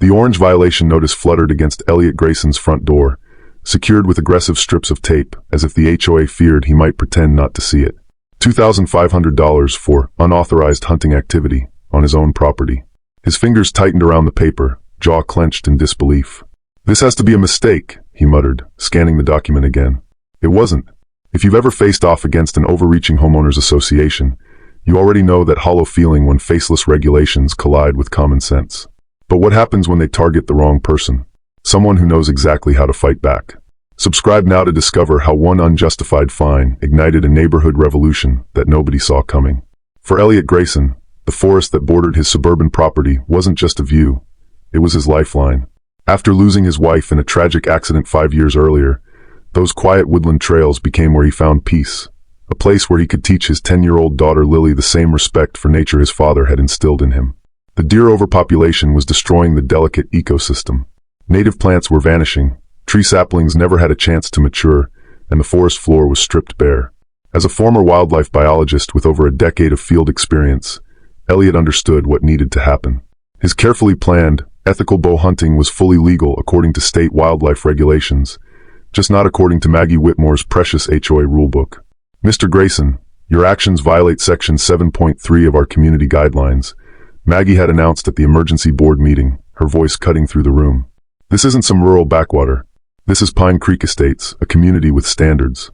The orange violation notice fluttered against Elliot Grayson's front door, secured with aggressive strips of tape, as if the HOA feared he might pretend not to see it. $2,500 for unauthorized hunting activity on his own property. His fingers tightened around the paper, jaw clenched in disbelief. "This has to be a mistake," he muttered, scanning the document again. It wasn't. If you've ever faced off against an overreaching homeowners association, you already know that hollow feeling when faceless regulations collide with common sense. But what happens when they target the wrong person? Someone who knows exactly how to fight back. Subscribe now to discover how one unjustified fine ignited a neighborhood revolution that nobody saw coming. For Elliot Grayson, the forest that bordered his suburban property wasn't just a view, it was his lifeline. After losing his wife in a tragic accident 5 years earlier, those quiet woodland trails became where he found peace, a place where he could teach his 10-year-old daughter Lily the same respect for nature his father had instilled in him. The deer overpopulation was destroying the delicate ecosystem. Native plants were vanishing, tree saplings never had a chance to mature, and the forest floor was stripped bare. As a former wildlife biologist with over a decade of field experience, Elliot understood what needed to happen. His carefully planned, ethical bow hunting was fully legal according to state wildlife regulations, just not according to Maggie Whitmore's precious HOA rulebook. "Mr. Grayson, your actions violate Section 7.3 of our community guidelines," Maggie had announced at the emergency board meeting, her voice cutting through the room. "This isn't some rural backwater. This is Pine Creek Estates, a community with standards."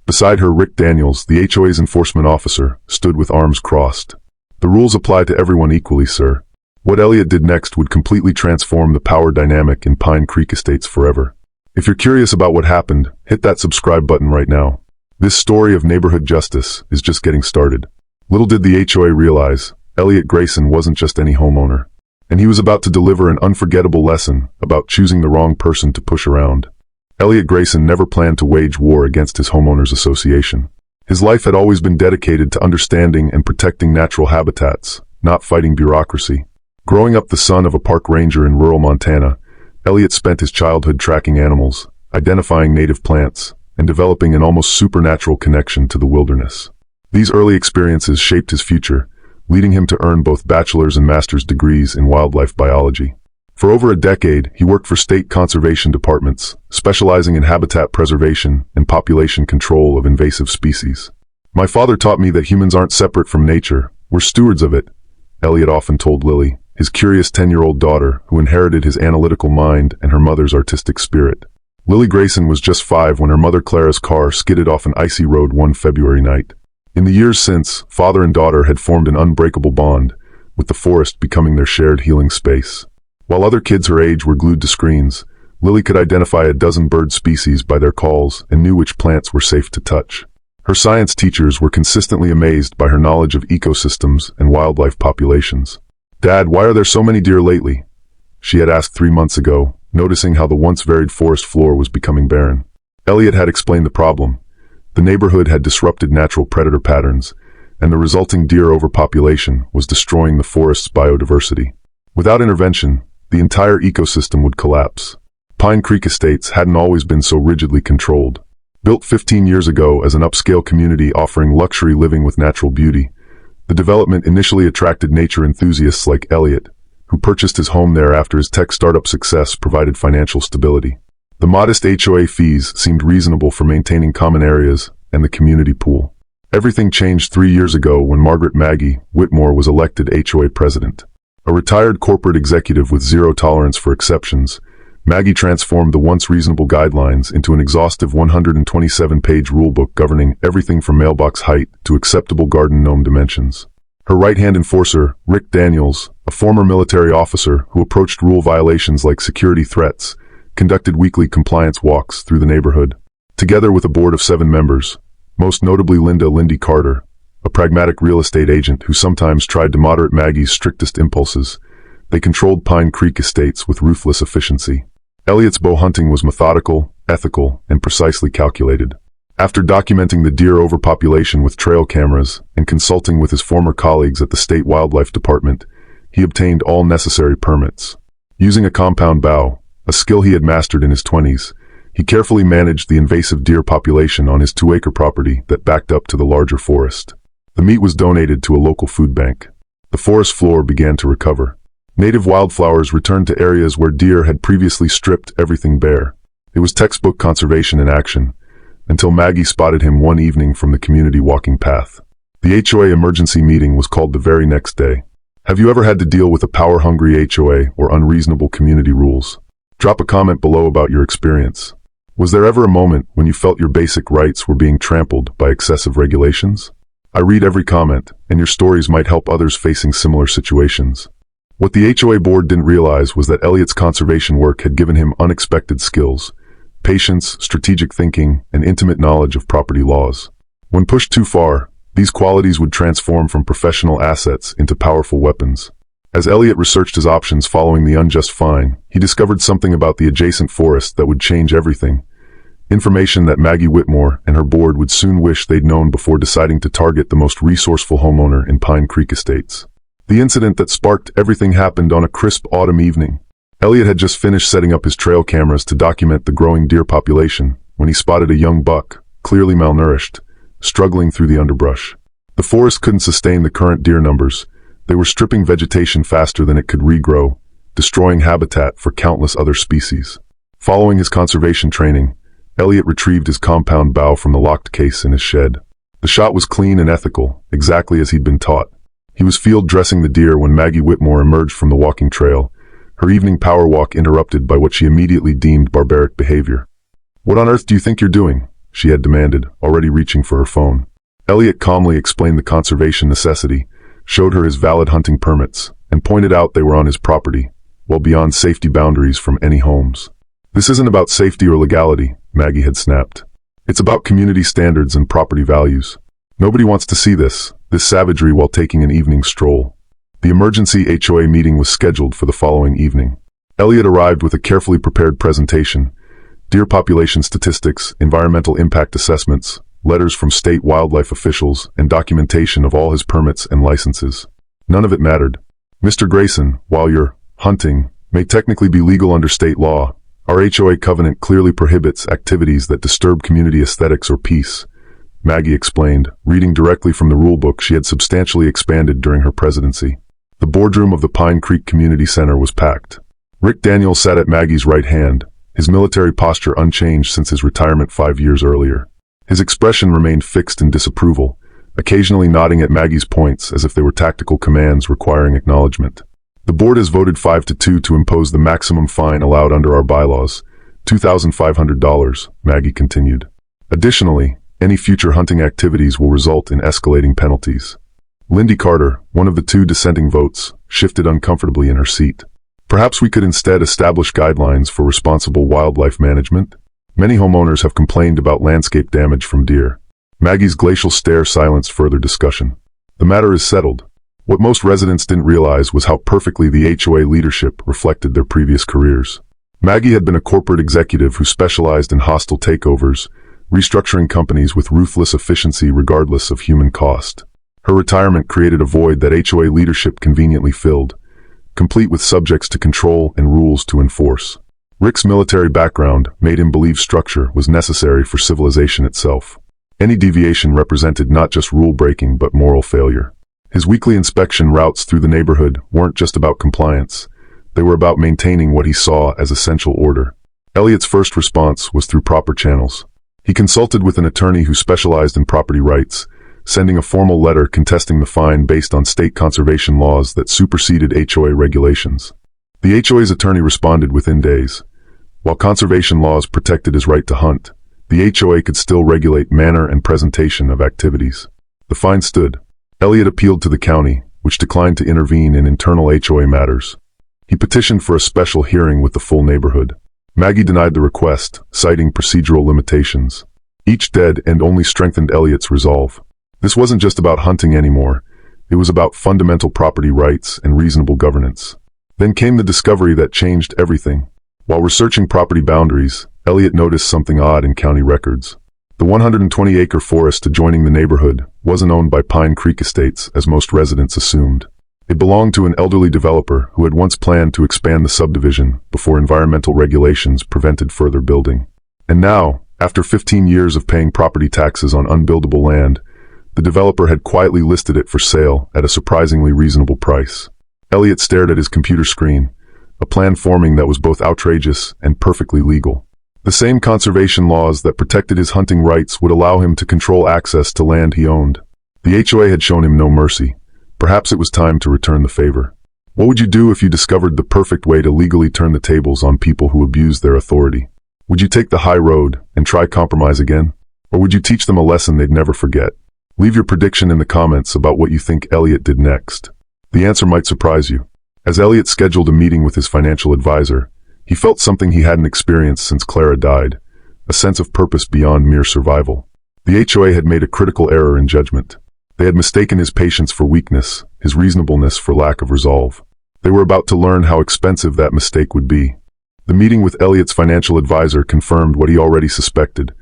Beside her, Rick Daniels, the HOA's enforcement officer, stood with arms crossed. "The rules apply to everyone equally, sir." What Elliot did next would completely transform the power dynamic in Pine Creek Estates forever. If you're curious about what happened, hit that subscribe button right now. This story of neighborhood justice is just getting started. Little did the HOA realize, Elliot Grayson wasn't just any homeowner. And he was about to deliver an unforgettable lesson about choosing the wrong person to push around. Elliot Grayson never planned to wage war against his homeowners association. His life had always been dedicated to understanding and protecting natural habitats, not fighting bureaucracy. Growing up the son of a park ranger in rural Montana, Elliot spent his childhood tracking animals, identifying native plants, and developing an almost supernatural connection to the wilderness. These early experiences shaped his future, leading him to earn both bachelor's and master's degrees in wildlife biology. For over a decade, he worked for state conservation departments, specializing in habitat preservation and population control of invasive species. "My father taught me that humans aren't separate from nature, we're stewards of it," Elliot often told Lily, his curious 10-year-old daughter who inherited his analytical mind and her mother's artistic spirit. Lily Grayson was just 5 when her mother Clara's car skidded off an icy road one February night. In the years since, father and daughter had formed an unbreakable bond, with the forest becoming their shared healing space. While other kids her age were glued to screens, Lily could identify a dozen bird species by their calls and knew which plants were safe to touch. Her science teachers were consistently amazed by her knowledge of ecosystems and wildlife populations. "Dad, why are there so many deer lately?" she had asked 3 months ago, noticing how the once varied forest floor was becoming barren. Elliot had explained the problem. The neighborhood had disrupted natural predator patterns, and the resulting deer overpopulation was destroying the forest's biodiversity. Without intervention, the entire ecosystem would collapse. Pine Creek Estates hadn't always been so rigidly controlled. Built 15 years ago as an upscale community offering luxury living with natural beauty, the development initially attracted nature enthusiasts like Elliot, who purchased his home there after his tech startup success provided financial stability. The modest HOA fees seemed reasonable for maintaining common areas and the community pool. Everything changed 3 years ago when Margaret Maggie Whitmore was elected HOA president. A retired corporate executive with zero tolerance for exceptions, Maggie transformed the once reasonable guidelines into an exhaustive 127-page rulebook governing everything from mailbox height to acceptable garden gnome dimensions. Her right-hand enforcer, Rick Daniels, a former military officer who approached rule violations like security threats, conducted weekly compliance walks through the neighborhood. Together with a board of 7 members, most notably Lindy Carter, a pragmatic real estate agent who sometimes tried to moderate Maggie's strictest impulses, they controlled Pine Creek Estates with ruthless efficiency. Elliot's bow hunting was methodical, ethical, and precisely calculated. After documenting the deer overpopulation with trail cameras and consulting with his former colleagues at the State Wildlife Department, he obtained all necessary permits. Using a compound bow, a skill he had mastered in his 20s, he carefully managed the invasive deer population on his 2-acre property that backed up to the larger forest. The meat was donated to a local food bank. The forest floor began to recover. Native wildflowers returned to areas where deer had previously stripped everything bare. It was textbook conservation in action, until Maggie spotted him one evening from the community walking path. The HOA emergency meeting was called the very next day. Have you ever had to deal with a power-hungry HOA or unreasonable community rules? Drop a comment below about your experience. Was there ever a moment when you felt your basic rights were being trampled by excessive regulations? I read every comment, and your stories might help others facing similar situations. What the HOA board didn't realize was that Elliot's conservation work had given him unexpected skills: patience, strategic thinking, and intimate knowledge of property laws. When pushed too far, these qualities would transform from professional assets into powerful weapons. As Elliot researched his options following the unjust fine, he discovered something about the adjacent forest that would change everything. Information that Maggie Whitmore and her board would soon wish they'd known before deciding to target the most resourceful homeowner in Pine Creek Estates. The incident that sparked everything happened on a crisp autumn evening. Elliot had just finished setting up his trail cameras to document the growing deer population when he spotted a young buck, clearly malnourished, struggling through the underbrush. The forest couldn't sustain the current deer numbers. They were stripping vegetation faster than it could regrow, destroying habitat for countless other species. Following his conservation training, Elliot retrieved his compound bow from the locked case in his shed. The shot was clean and ethical, exactly as he'd been taught. He was field dressing the deer when Maggie Whitmore emerged from the walking trail, her evening power walk interrupted by what she immediately deemed barbaric behavior. "What on earth do you think you're doing?" she had demanded, already reaching for her phone. Elliot calmly explained the conservation necessity, showed her his valid hunting permits, and pointed out they were on his property, well beyond safety boundaries from any homes. "This isn't about safety or legality," Maggie had snapped. "It's about community standards and property values. Nobody wants to see this savagery while taking an evening stroll." The emergency HOA meeting was scheduled for the following evening. Elliot arrived with a carefully prepared presentation: deer population statistics, environmental impact assessments, letters from state wildlife officials, and documentation of all his permits and licenses. None of it mattered. "Mr. Grayson, while your hunting may technically be legal under state law, our HOA covenant clearly prohibits activities that disturb community aesthetics or peace," Maggie explained, reading directly from the rulebook she had substantially expanded during her presidency. The boardroom of the Pine Creek Community Center was packed. Rick Daniels sat at Maggie's right hand, his military posture unchanged since his retirement 5 years earlier. His expression remained fixed in disapproval, occasionally nodding at Maggie's points as if they were tactical commands requiring acknowledgement. "The board has voted 5-2 to impose the maximum fine allowed under our bylaws, $2,500, Maggie continued. "Additionally, any future hunting activities will result in escalating penalties." Lindy Carter, one of the 2 dissenting votes, shifted uncomfortably in her seat. "Perhaps we could instead establish guidelines for responsible wildlife management? Many homeowners have complained about landscape damage from deer." Maggie's glacial stare silenced further discussion. "The matter is settled." What most residents didn't realize was how perfectly the HOA leadership reflected their previous careers. Maggie had been a corporate executive who specialized in hostile takeovers, restructuring companies with ruthless efficiency regardless of human cost. Her retirement created a void that HOA leadership conveniently filled, complete with subjects to control and rules to enforce. Rick's military background made him believe structure was necessary for civilization itself. Any deviation represented not just rule-breaking but moral failure. His weekly inspection routes through the neighborhood weren't just about compliance. They were about maintaining what he saw as essential order. Elliot's first response was through proper channels. He consulted with an attorney who specialized in property rights, sending a formal letter contesting the fine based on state conservation laws that superseded HOA regulations. The HOA's attorney responded within days. While conservation laws protected his right to hunt, the HOA could still regulate manner and presentation of activities. The fine stood. Elliot appealed to the county, which declined to intervene in internal HOA matters. He petitioned for a special hearing with the full neighborhood. Maggie denied the request, citing procedural limitations. Each dead end only strengthened Elliot's resolve. This wasn't just about hunting anymore. It was about fundamental property rights and reasonable governance. Then came the discovery that changed everything. While researching property boundaries, Elliot noticed something odd in county records. The 120-acre forest adjoining the neighborhood wasn't owned by Pine Creek Estates, as most residents assumed. It belonged to an elderly developer who had once planned to expand the subdivision before environmental regulations prevented further building. And now, after 15 years of paying property taxes on unbuildable land, the developer had quietly listed it for sale at a surprisingly reasonable price. Elliot stared at his computer screen, a plan forming that was both outrageous and perfectly legal. The same conservation laws that protected his hunting rights would allow him to control access to land he owned. The HOA had shown him no mercy. Perhaps it was time to return the favor. What would you do if you discovered the perfect way to legally turn the tables on people who abuse their authority? Would you take the high road and try compromise again? Or would you teach them a lesson they'd never forget? Leave your prediction in the comments about what you think Elliot did next. The answer might surprise you. As Elliot scheduled a meeting with his financial advisor, he felt something he hadn't experienced since Clara died, a sense of purpose beyond mere survival. The HOA had made a critical error in judgment. They had mistaken his patience for weakness, his reasonableness for lack of resolve. They were about to learn how expensive that mistake would be. The meeting with Elliot's financial advisor confirmed what he already suspected.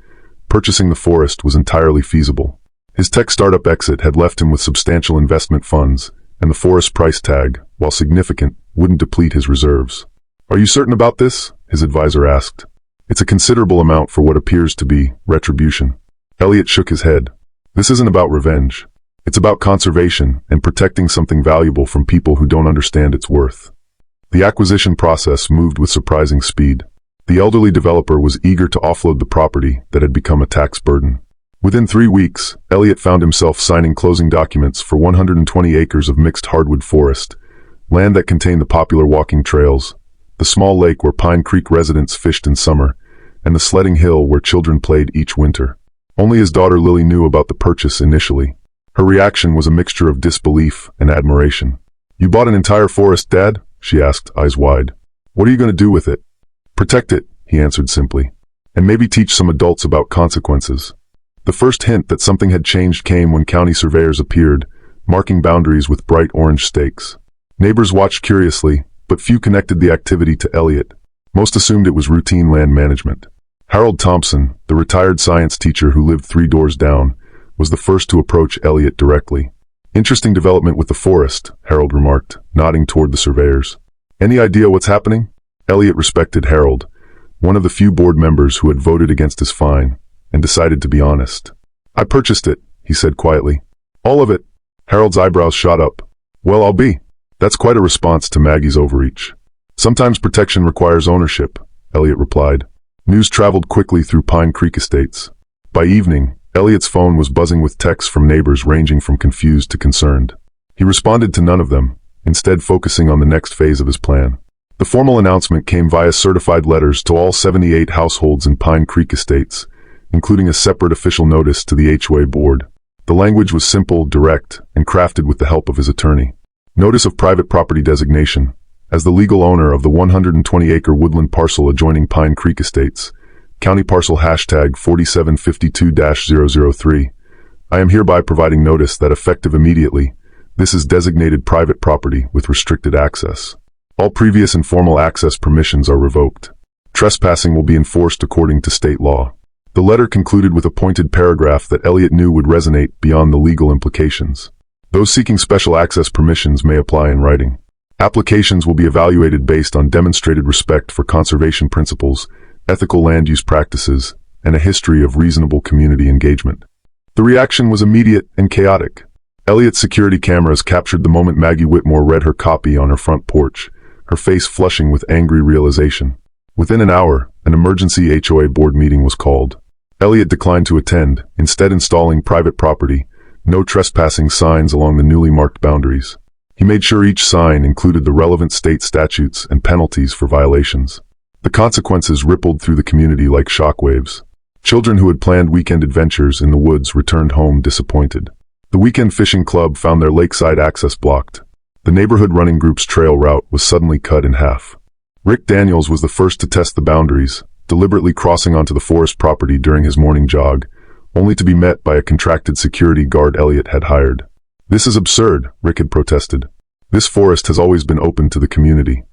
Purchasing the forest was entirely feasible. His tech startup exit had left him with substantial investment funds, and the forest price tag, while significant, wouldn't deplete his reserves. "Are you certain about this?" his advisor asked. "It's a considerable amount for what appears to be retribution." Elliot shook his head. "This isn't about revenge. It's about conservation and protecting something valuable from people who don't understand its worth." The acquisition process moved with surprising speed. The elderly developer was eager to offload the property that had become a tax burden. Within 3 weeks, Elliot found himself signing closing documents for 120 acres of mixed hardwood forest, land that contained the popular walking trails, the small lake where Pine Creek residents fished in summer, and the sledding hill where children played each winter. Only his daughter Lily knew about the purchase initially. Her reaction was a mixture of disbelief and admiration. "You bought an entire forest, Dad?" she asked, eyes wide. "What are you going to do with it?" "Protect it," he answered simply. "And maybe teach some adults about consequences." The first hint that something had changed came when county surveyors appeared, marking boundaries with bright orange stakes. Neighbors watched curiously, but few connected the activity to Elliot. Most assumed it was routine land management. Harold Thompson, the retired science teacher who lived 3 doors down, was the first to approach Elliot directly. "Interesting development with the forest," Harold remarked, nodding toward the surveyors. "Any idea what's happening?" Elliot respected Harold, one of the few board members who had voted against his fine, and decided to be honest. "I purchased it," he said quietly. "All of it?" Harold's eyebrows shot up. "Well, I'll be." That's quite a response to Maggie's overreach. "Sometimes protection requires ownership," Elliot replied. News traveled quickly through Pine Creek estates. By evening, Elliot's phone was buzzing with texts from neighbors ranging from confused to concerned. He responded to none of them, instead focusing on the next phase of his plan. The formal announcement came via certified letters to all 78 households in Pine Creek estates, including a separate official notice to the HOA board. The language was simple, direct, and crafted with the help of his attorney. Notice of private property designation. As the legal owner of the 120-acre woodland parcel adjoining Pine Creek Estates, County Parcel # 4752-003, I am hereby providing notice that effective immediately, this is designated private property with restricted access. All previous and formal access permissions are revoked. Trespassing will be enforced according to state law. The letter concluded with a pointed paragraph that Elliot knew would resonate beyond the legal implications. Those seeking special access permissions may apply in writing. Applications will be evaluated based on demonstrated respect for conservation principles, ethical land use practices, and a history of reasonable community engagement. The reaction was immediate and chaotic. Elliot's security cameras captured the moment Maggie Whitmore read her copy on her front porch, her face flushing with angry realization. Within an hour, an emergency HOA board meeting was called. Elliot declined to attend, instead installing private property, no trespassing signs along the newly marked boundaries. He made sure each sign included the relevant state statutes and penalties for violations. The consequences rippled through the community like shockwaves. Children who had planned weekend adventures in the woods returned home disappointed. The weekend fishing club found their lakeside access blocked. The neighborhood running group's trail route was suddenly cut in half. Rick Daniels was the first to test the boundaries, deliberately crossing onto the forest property during his morning jog, only to be met by a contracted security guard Elliot had hired. "This is absurd," Rick had protested. "This forest has always been open to the community."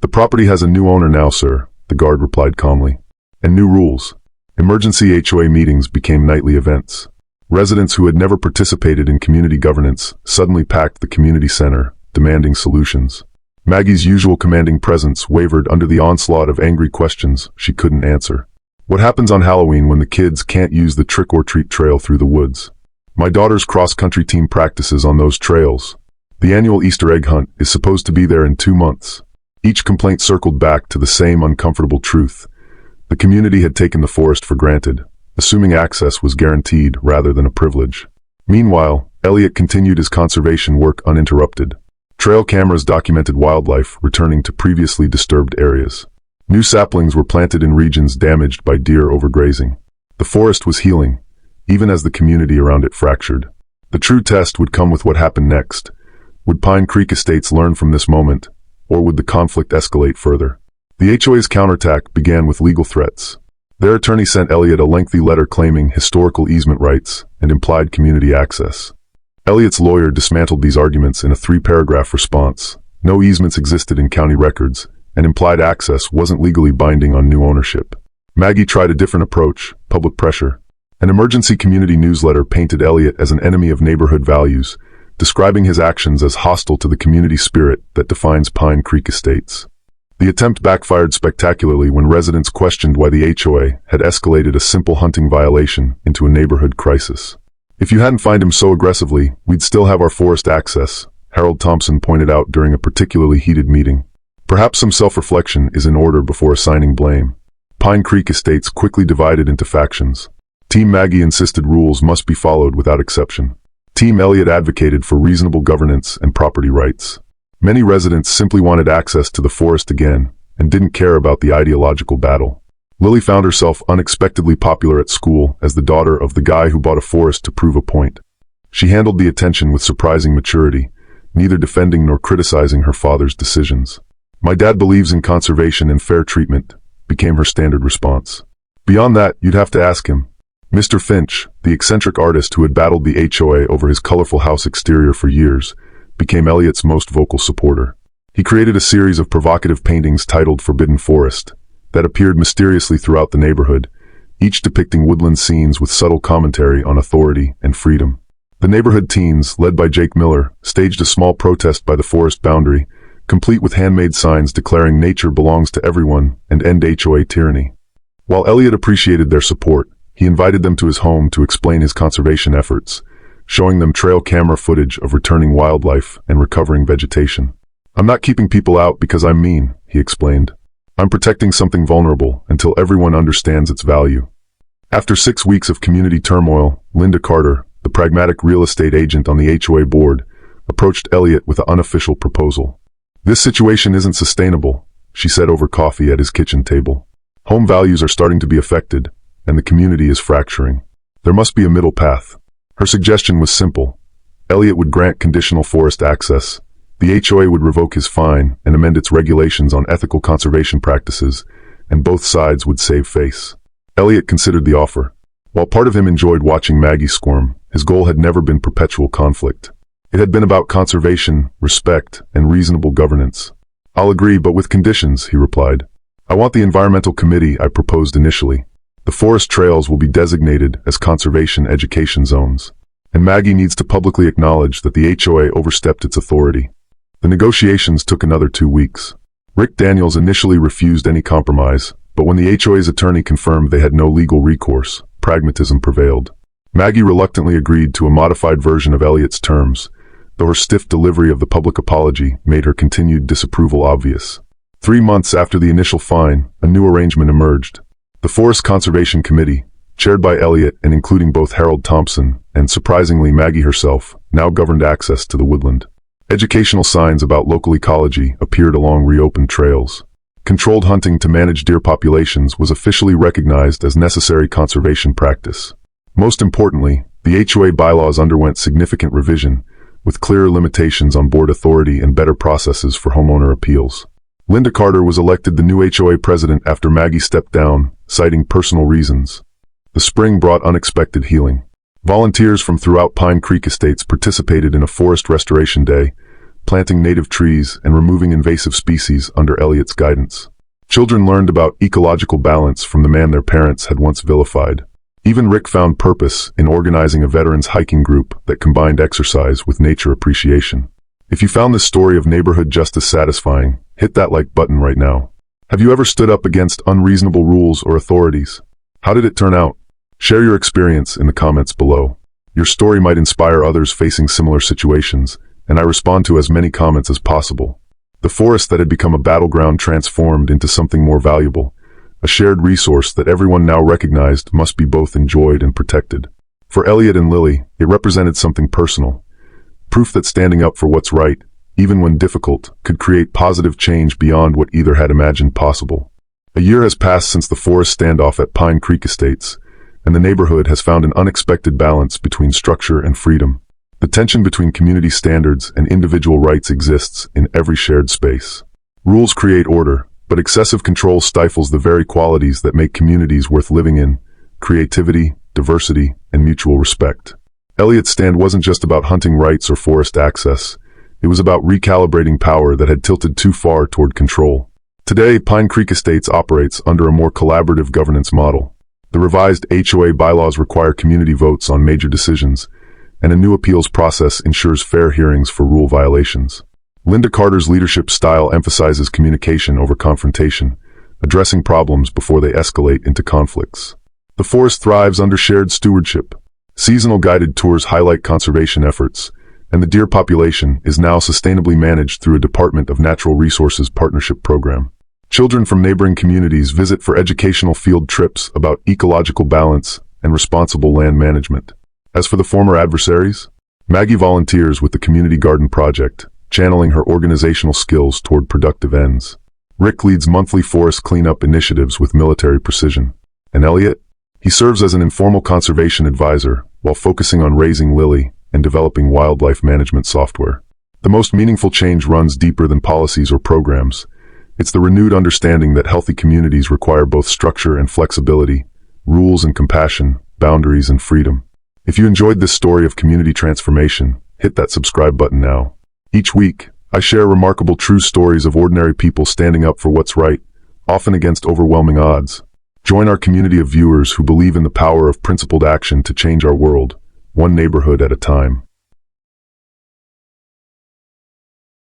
"The property has a new owner now, sir," the guard replied calmly. "And new rules." Emergency HOA meetings became nightly events. Residents who had never participated in community governance suddenly packed the community center, demanding solutions. Maggie's usual commanding presence wavered under the onslaught of angry questions she couldn't answer. "What happens on Halloween when the kids can't use the trick-or-treat trail through the woods? My daughter's cross-country team practices on those trails." The annual Easter egg hunt is supposed to be there in 2 months. Each complaint circled back to the same uncomfortable truth. The community had taken the forest for granted, assuming access was guaranteed rather than a privilege. Meanwhile, Elliot continued his conservation work uninterrupted. Trail cameras documented wildlife returning to previously disturbed areas. New saplings were planted in regions damaged by deer overgrazing. The forest was healing, even as the community around it fractured. The true test would come with what happened next. Would Pine Creek Estates learn from this moment, or would the conflict escalate further? The HOA's counterattack began with legal threats. Their attorney sent Elliot a lengthy letter claiming historical easement rights and implied community access. Elliot's lawyer dismantled these arguments in a 3-paragraph response. No easements existed in county records, and implied access wasn't legally binding on new ownership. Maggie tried a different approach: public pressure. An emergency community newsletter painted Elliot as an enemy of neighborhood values, describing his actions as hostile to the community spirit that defines Pine Creek Estates. The attempt backfired spectacularly when residents questioned why the HOA had escalated a simple hunting violation into a neighborhood crisis. "If you hadn't fined him so aggressively, we'd still have our forest access," Harold Thompson pointed out during a particularly heated meeting. Perhaps some self-reflection is in order before assigning blame. Pine Creek Estates quickly divided into factions. Team Maggie insisted rules must be followed without exception. Team Elliot advocated for reasonable governance and property rights. Many residents simply wanted access to the forest again and didn't care about the ideological battle. Lily found herself unexpectedly popular at school as the daughter of the guy who bought a forest to prove a point. She handled the attention with surprising maturity, neither defending nor criticizing her father's decisions. "My dad believes in conservation and fair treatment," became her standard response. Beyond that, you'd have to ask him. Mr. Finch, the eccentric artist who had battled the HOA over his colorful house exterior for years, became Elliot's most vocal supporter. He created a series of provocative paintings titled Forbidden Forest that appeared mysteriously throughout the neighborhood, each depicting woodland scenes with subtle commentary on authority and freedom. The neighborhood teens, led by Jake Miller, staged a small protest by the forest boundary, complete with handmade signs declaring nature belongs to everyone and end HOA tyranny. While Elliot appreciated their support, he invited them to his home to explain his conservation efforts, showing them trail camera footage of returning wildlife and recovering vegetation. "I'm not keeping people out because I'm mean," he explained. "I'm protecting something vulnerable until everyone understands its value." After 6 weeks of community turmoil, Linda Carter, the pragmatic real estate agent on the HOA board, approached Elliot with an unofficial proposal. "This situation isn't sustainable," she said over coffee at his kitchen table. "Home values are starting to be affected, and the community is fracturing. There must be a middle path." Her suggestion was simple. Elliot would grant conditional forest access, the HOA would revoke his fine and amend its regulations on ethical conservation practices, and both sides would save face. Elliot considered the offer. While part of him enjoyed watching Maggie squirm, his goal had never been perpetual conflict. It had been about conservation, respect, and reasonable governance. "I'll agree, but with conditions," he replied. "I want the environmental committee I proposed initially. The forest trails will be designated as conservation education zones, and Maggie needs to publicly acknowledge that the HOA overstepped its authority." The negotiations took another 2 weeks. Rick Daniels initially refused any compromise, but when the HOA's attorney confirmed they had no legal recourse, pragmatism prevailed. Maggie reluctantly agreed to a modified version of Elliot's terms, though her stiff delivery of the public apology made her continued disapproval obvious. 3 months after the initial fine, a new arrangement emerged. The Forest Conservation Committee, chaired by Elliot and including both Harold Thompson and, surprisingly, Maggie herself, now governed access to the woodland. Educational signs about local ecology appeared along reopened trails. Controlled hunting to manage deer populations was officially recognized as necessary conservation practice. Most importantly, the HOA bylaws underwent significant revision, with clearer limitations on board authority and better processes for homeowner appeals. Linda Carter was elected the new HOA president after Maggie stepped down, citing personal reasons. The spring brought unexpected healing. Volunteers from throughout Pine Creek Estates participated in a forest restoration day, planting native trees and removing invasive species under Elliot's guidance. Children learned about ecological balance from the man their parents had once vilified. Even Rick found purpose in organizing a veterans hiking group that combined exercise with nature appreciation. If you found this story of neighborhood justice satisfying, hit that like button right now. Have you ever stood up against unreasonable rules or authorities? How did it turn out? Share your experience in the comments below. Your story might inspire others facing similar situations, and I respond to as many comments as possible. The forest that had become a battleground transformed into something more valuable, a shared resource that everyone now recognized must be both enjoyed and protected. For Elliot and Lily, it represented something personal, proof that standing up for what's right, even when difficult, could create positive change beyond what either had imagined possible. A year has passed since the forest standoff at Pine Creek Estates, and the neighborhood has found an unexpected balance between structure and freedom. The tension between community standards and individual rights exists in every shared space. Rules create order, but excessive control stifles the very qualities that make communities worth living in: creativity, diversity, and mutual respect. Elliot's stand wasn't just about hunting rights or forest access. It was about recalibrating power that had tilted too far toward control. Today, Pine Creek Estates operates under a more collaborative governance model. The revised HOA bylaws require community votes on major decisions, and a new appeals process ensures fair hearings for rule violations. Linda Carter's leadership style emphasizes communication over confrontation, addressing problems before they escalate into conflicts. The forest thrives under shared stewardship. Seasonal guided tours highlight conservation efforts, and the deer population is now sustainably managed through a Department of Natural Resources partnership program. Children from neighboring communities visit for educational field trips about ecological balance and responsible land management. As for the former adversaries, Maggie volunteers with the Community Garden Project, channeling her organizational skills toward productive ends. Rick leads monthly forest cleanup initiatives with military precision. And Elliot? He serves as an informal conservation advisor while focusing on raising Lily and developing wildlife management software. The most meaningful change runs deeper than policies or programs. It's the renewed understanding that healthy communities require both structure and flexibility, rules and compassion, boundaries and freedom. If you enjoyed this story of community transformation, hit that subscribe button now. Each week, I share remarkable true stories of ordinary people standing up for what's right, often against overwhelming odds. Join our community of viewers who believe in the power of principled action to change our world, one neighborhood at a time.